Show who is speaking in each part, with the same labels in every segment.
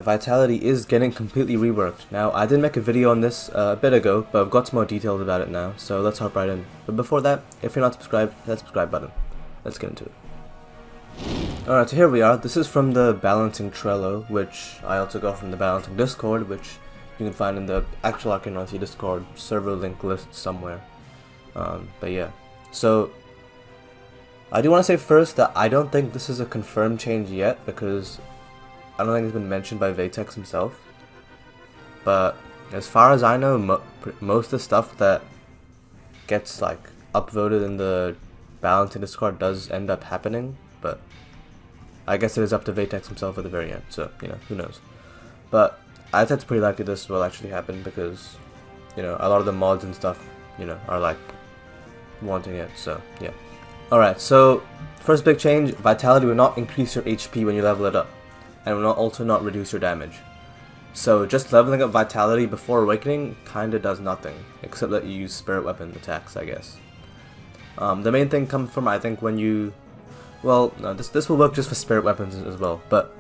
Speaker 1: Vitality is getting completely reworked. Now, I did make a video on this a bit ago, but I've got some more details about it now, so let's hop right in. But before that, if you're not subscribed, hit that subscribe button. Let's get into it. Alright, so here we are. This is from the Balancing Trello, which I also got from the Balancing Discord, which you can find in the actual Arcane Odyssey Discord server link list somewhere. But yeah, so I do want to say first that I don't think this is a confirmed change yet, because I don't think it's been mentioned by vetex himself. But as far as I know, most of the stuff that gets like upvoted in the Balancing Discord does end up happening, but I guess it is up to vetex himself at the very end, so, you know, who knows. But I think it's pretty likely this will actually happen because, you know, a lot of the mods and stuff, you know, are like wanting it, so yeah. Alright, so first big change, Vitality will not increase your HP when you level it up, and will also not reduce your damage. So just leveling up Vitality before Awakening kinda does nothing, except that you use Spirit Weapon attacks, I guess. The main thing comes from, I think, when you... Well, no, this will work just for Spirit Weapons as well, but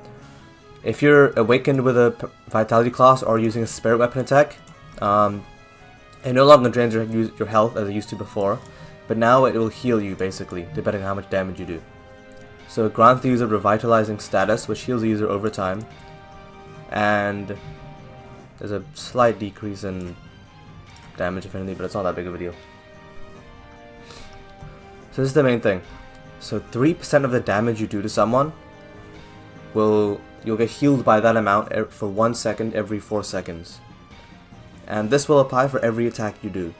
Speaker 1: if you're awakened with a Vitality class or using a Spirit Weapon attack, it no longer drains your health as it used to before, but now it will heal you, basically, depending on how much damage you do. So it grants the user Revitalizing status, which heals the user over time, and there's a slight decrease in damage, if anything, but it's not that big of a deal. So this is the main thing. So 3% of the damage you do to someone, you'll get healed by that amount for 1 second every 4 seconds. And this will apply for every attack you do.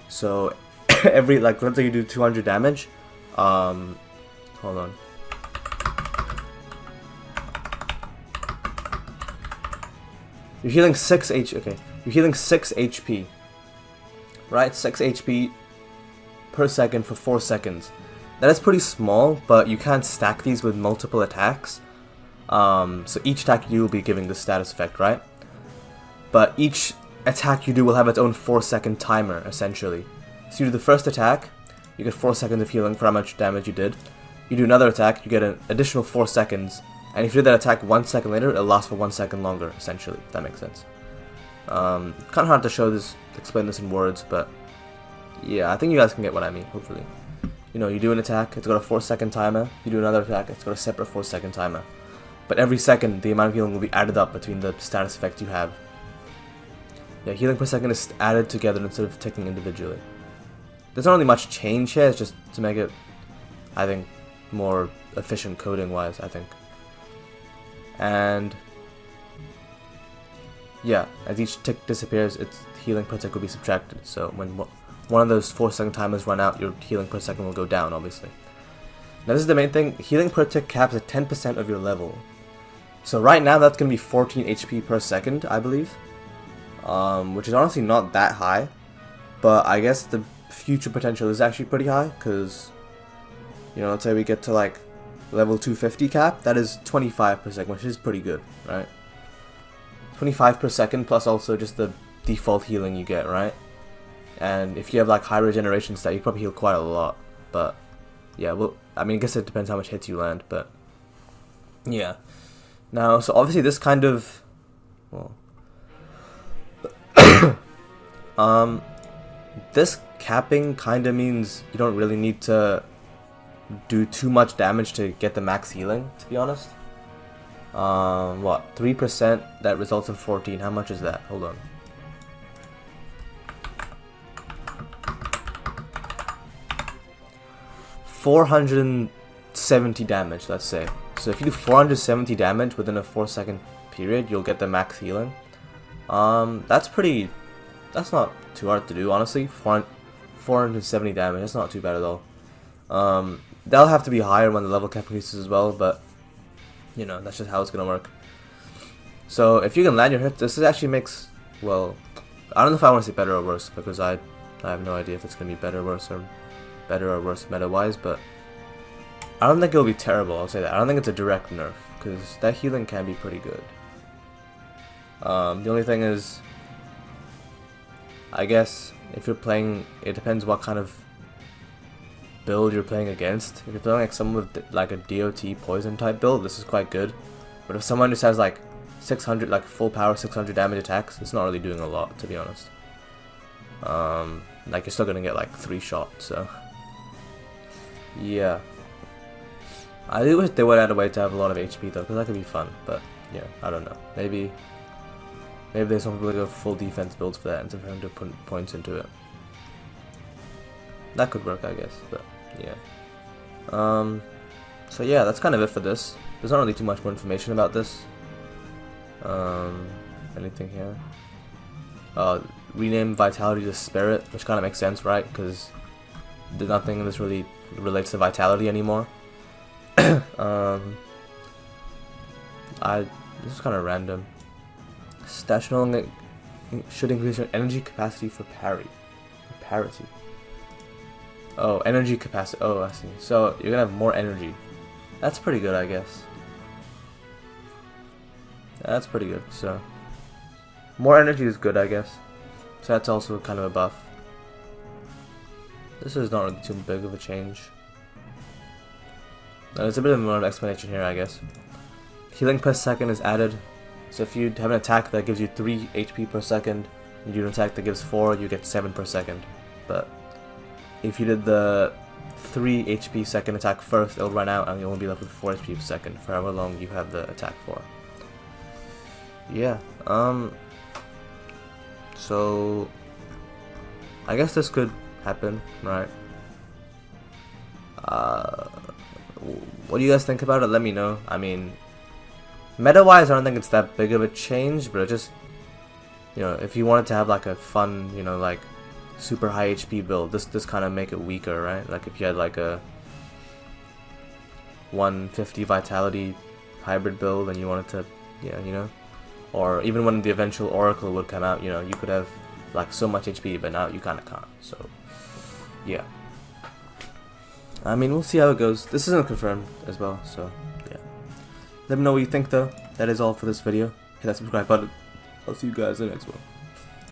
Speaker 1: So every, like, let's say you do 200 damage, hold on. You're healing 6 HP, right? 6 HP per second for 4 seconds. That is pretty small, but you can't stack these with multiple attacks. So each attack you will be giving this status effect, right? But each attack you do will have its own 4-second timer, essentially. So you do the first attack, you get 4 seconds of healing for how much damage you did. You do another attack, you get an additional 4 seconds. And if you do that attack 1 second later, it'll last for 1 second longer, essentially, if that makes sense. Kind of hard to explain this in words, but yeah, I think you guys can get what I mean, hopefully. You know, you do an attack, it's got a 4-second timer. You do another attack, it's got a separate 4-second timer. But every second, the amount of healing will be added up between the status effects you have. Yeah, healing per second is added together instead of ticking individually. There's not really much change here, it's just to make it, I think, more efficient coding-wise, I think. And yeah, as each tick disappears, its healing per tick will be subtracted. So when one of those 4-second timers run out, your healing per second will go down, obviously. Now this is the main thing, healing per tick caps at 10% of your level. So right now that's going to be 14 HP per second, I believe. Which is honestly not that high. But I guess the future potential is actually pretty high, because, you know, let's say we get to like level 250 cap, that is 25 per second, which is pretty good, right? 25 per second plus also just the default healing you get, right? And if you have like high regeneration stat, you probably heal quite a lot. But yeah, well, I mean, I guess it depends how much hits you land, but yeah. Now, so obviously this kind of, well, this capping kind of means you don't really need to do too much damage to get the max healing, to be honest. What, 3%, that results in 14, how much is that? Hold on. $470 damage, let's say. So if you do 470 damage within a 4-second period, you'll get the max healing. That's not too hard to do, honestly. 470 damage, that's not too bad at all. That'll have to be higher when the level cap increases as well, but, you know, that's just how it's gonna work. So if you can land your hits, this actually makes, well, I don't know if I want to say better or worse, because I have no idea if it's gonna be better or worse meta-wise, but I don't think it'll be terrible, I'll say that. I don't think it's a direct nerf, because that healing can be pretty good. The only thing is, I guess, if you're playing, it depends what kind of build you're playing against. If you're playing like someone with like a DOT poison type build, this is quite good. But if someone just has like 600, like full power 600 damage attacks, it's not really doing a lot, to be honest. Like you're still gonna get like 3 shots, so yeah. I do wish they would add a way to have a lot of HP though, because that could be fun, but yeah, I don't know. Maybe there's some people that go full defense builds for that instead of having to put points into it. That could work, I guess, but yeah. So yeah, that's kind of it for this. There's not really too much more information about this. Anything here? Rename Vitality to Spirit, which kind of makes sense, right? Because nothing in this really relates to Vitality anymore. This is kind of random. Stash no longer should increase your energy capacity for parity. Oh, energy capacity. Oh, I see. So you're gonna have more energy. That's pretty good, I guess. That's pretty good. So more energy is good, I guess. So that's also kind of a buff. This is not really too big of a change. There's a bit of more explanation here, I guess. Healing per second is added. So if you have an attack that gives you 3 HP per second, and you do an attack that gives 4, you get 7 per second. But if you did the 3 HP second attack first, it'll run out and you'll only be left with 4 HP per second for however long you have the attack for. Yeah, so I guess this could happen, right? What do you guys think about it? Let me know. I mean, meta-wise, I don't think it's that big of a change, but it just, you know, if you wanted to have like a fun, you know, like super high HP build, this kind of make it weaker, right? Like if you had like a 150 Vitality hybrid build and you wanted to, yeah, you know, or even when the eventual Oracle would come out, you know, you could have like so much HP, but now you kind of can't. So yeah, I mean, we'll see how it goes. This isn't confirmed as well, so yeah. Let me know what you think though. That is all for this video. Hit that subscribe button. I'll see you guys in the next one.